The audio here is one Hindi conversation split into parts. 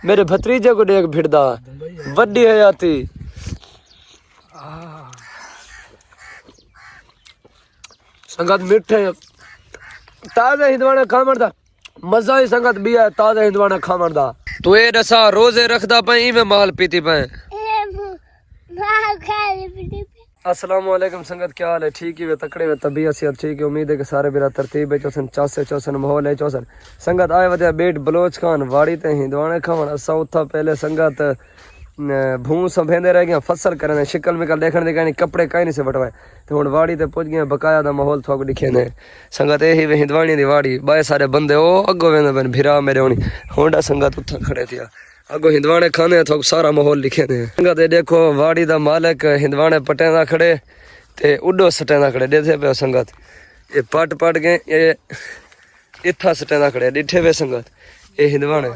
मेरे भतीजे को देख भिड़दा वड्डी हयाती। संगत मिठे ताजा हिंदवाना खावण दा मजा ही संगत भी है। ताजा हिंदवाना खावण दा तू ए दसा रोजे रखदा पई में माल पीती पई। अस्सलाम वालेकुम संगत, क्या हाल है? ठीक ही वे तकड़े वे तबीयत सेहत ठीक है। उम्मीद है कि सारे मेरा तरतीब है चौसन चासे चौसन माहौल है चौसन। संगत आए वजह बेट बलोच खान वाड़ी ते हिंदवाने खावन असा उथा पहले संगत भूं संभेंदे रह गया फसल करने शिकल मिकल देखने दे कपड़े कहीं नहीं से बटवाए तो हुण वाड़ी ते पुज गए बकाया दा माहौल थोक दिखे ने। संगत यही वे हिंदवानी दी वाड़ी बाए सारे बंदे ओ अगो वेंदे बन भिरा मेरे होनी होंडा संगत उथा खड़े थिया अगो हिंदवाने खाने थोक सारा माहौल लिखे ने। संगत देखो वाड़ी दा मालिक हिंदवाने पटेंदा खड़े ते उडो सटेंदा खड़े देथे पे संगत ये पट पट गए ये इथा सटेंदा खड़े डिठे वे संगत ये हिंदवाने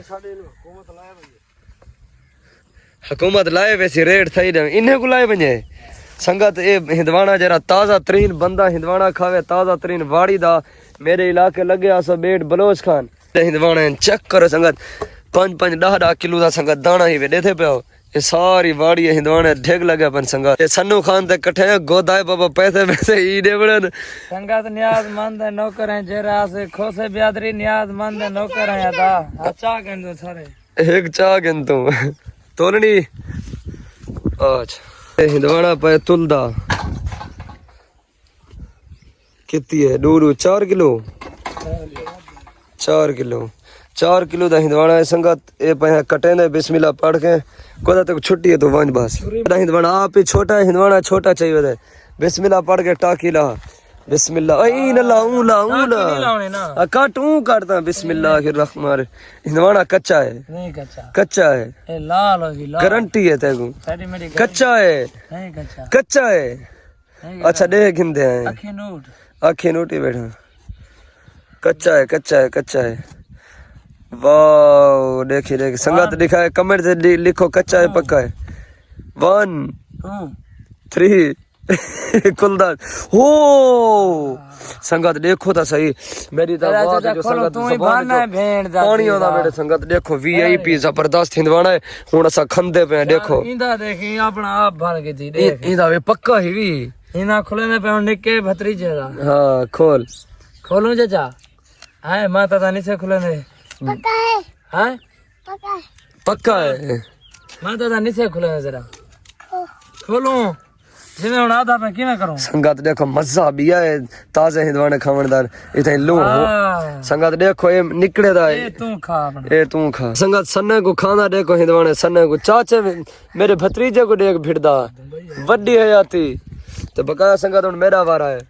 हुकूमत लाए वैसी रेट थी इन्हें को लाए वजे। संगत ये हिंदवाना जरा ताज़ा तरीन बंदा हिंदवाना खावे ताज़ा तरीन वाड़ी दा मेरे इलाके लगे आसो बेट बलोच खान हिंदवाने चेक करो संगत 5-5 किलो दा संगत दाना ही वे देते पे ये सारी वाड़ी हिंदवाने ढेग लगे पन संगत ये सन्नू खान ते कठे गोदाए बाबा पैसे पैसे ई देवड़न संगत नियाजमंद नौकर हैं जरा से खोसे बियादरी नियाजमंद नौकर हैं अदा अच्छा गन दो सारे एक चा गन तू तोलनी अच्छा हिंदवाना पे तुलदा कितनी है दूर 4 किलो 4 किलो दा हिंदवाना है संगत ए पे कटे ने बिस्मिल्लाह पढ़ के कोदा तक छुट्टी है तो वंज बस हिंदवाना आप ही छोटा हिंदवाना छोटा चाहिए थे बिस्मिल्लाह पढ़ के टाकी ला बिस्मिल्लाह आई न लाऊं ना काटूं काटता बिस्मिल्लाहिर्रहमान हिंदवाना कच्चा है नहीं कच्चा है ए लाल होगी लाल गारंटी है तेको कच्चा है कच्चा है अच्छा देख हिंदे हैं आंखें नोट ही बैठा कच्चा है वाह देखिए संगत दिखाए कमेंट से लिखो कच्चा है पक्का है 1 2 3 कुलदार हो संगत देखो तो सही मेरी तो बात जो संगत पानी आंदा मेरे संगत देखो वीआईपी जबरदस्त हिंदवाना है हुन असा खंदे पे देखो इंदा देखी अपना आप भर के थी देख इंदा वे पक्का ही वी इना खुले पे निके भतरीजे दा हां खोलूं चाचा हाय माता दा नीचे खुले ने पक्का है हां पक्का है माता दा नीचे खुले ने जरा खोलूं जिਵੇਂ ਹੁਣ ਆਦਾ ਮੈਂ ਕਿਵੇਂ ਕਰੂੰ ਸੰਗਤ देखो मजा भी है ताजे हिंदवाने खावणदार इथे लू संगत देखो ये निकले दा ये तू खा संगत सन्ने को खाना देखो हिंदवाने सन्ने को चाचे मेरे भतीजे को देख भिड़दा वड्डी हयाती तो बकाया संगत हुन मेरा वारा है।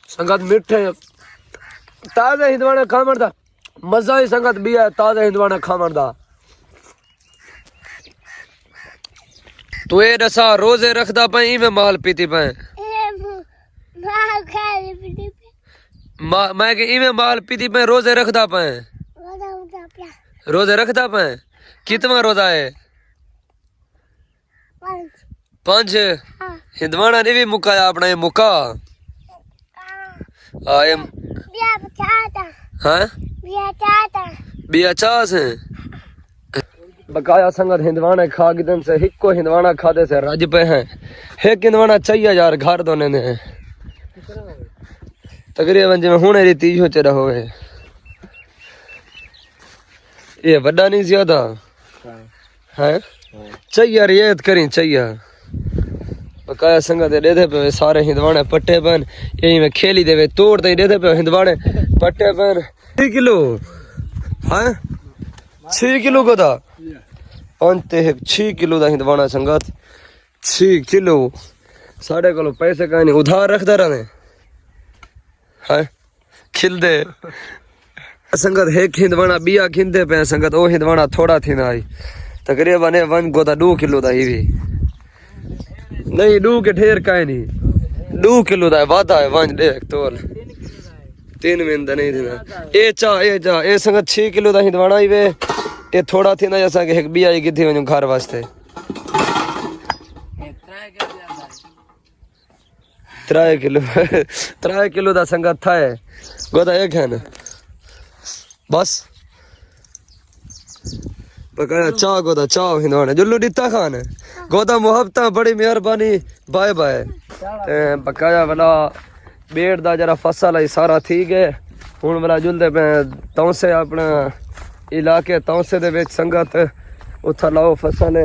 संगत मिठे ताजे हिंदवाने खावण दा मजा ही संगत भी है ताजे हिंदवाने खावण दा। तू ए दसा रोजे रखदा पई में माल पीती पई मैं के इमे माल पीती पई रोजे रखदा पई कितना रोजा है 5 हिंदवाना ने भी मुकाया अपना ये मुका आए हां बिया चास है बकाया संगत हिंदवाना खा गिदन से हिको हिंदवाना खादे से रज पे हैं एक हिंदवाना चाहिए यार घर दोने ने तकरीबन जिवें हुणे री 30 च रहो है ये बड़ा नहीं ज्यादा है चाहिए रियायत करी चाहिए बकाया संगत दे पे सारे हिंदवाने पट्टे पन यही में खेली देवे तोड़ दे दे पे हिंदवाने पट्टे पन 3 किलो हैं 6 किलो को था अंते 6 किलो दा हिंदवाना संगत 6 किलो साढ़े को पैसे का नहीं उधार रखदा रहने है खिल दे संगत एक हिंदवाना बिया खिंदे पे संगत ओ हिंदवाना थोड़ा थी ना आई तकरीबन 1 गोदा 2 किलो दा ही भी नहीं 2 के ढेर का नहीं 2 किलो दा वादा है वन देख तोल 3 महीने नहीं देना ए संगत 6 किलो दा हिंदवाना ही वे ये थोड़ा थी ना जैसा कि एक बिया की थी वजो घर वास्ते 3 किलो दा संगत था है गोदा एक है ना बस बकाया चाह गोदा चाह हिंदवाने जुल्लू दिता खान गोदा मोहब्बत बड़ी मेहरबानी बाय बाय बकाया वाला बेड़ दा जरा फसल है सारा ठीक है हुन वाला जुलदे पे तौसे अपना इलाके तौसे दे विच संगत उथा लाओ फसल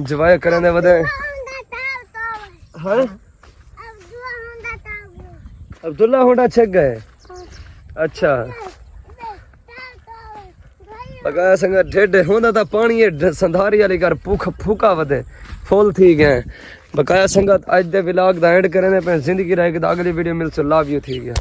जवाय करन दे वदे हां अब्दुल्ला होंडा छक गए अच्छा बकाया संगत ढेड होंदा ता पानी संधारी वाली कर भूख फूका वदे फुल थी गए बकाया संगत आज दे व्लॉग दा एंड करने पे जिंदगी रह के अगली video mill so love you थी गया।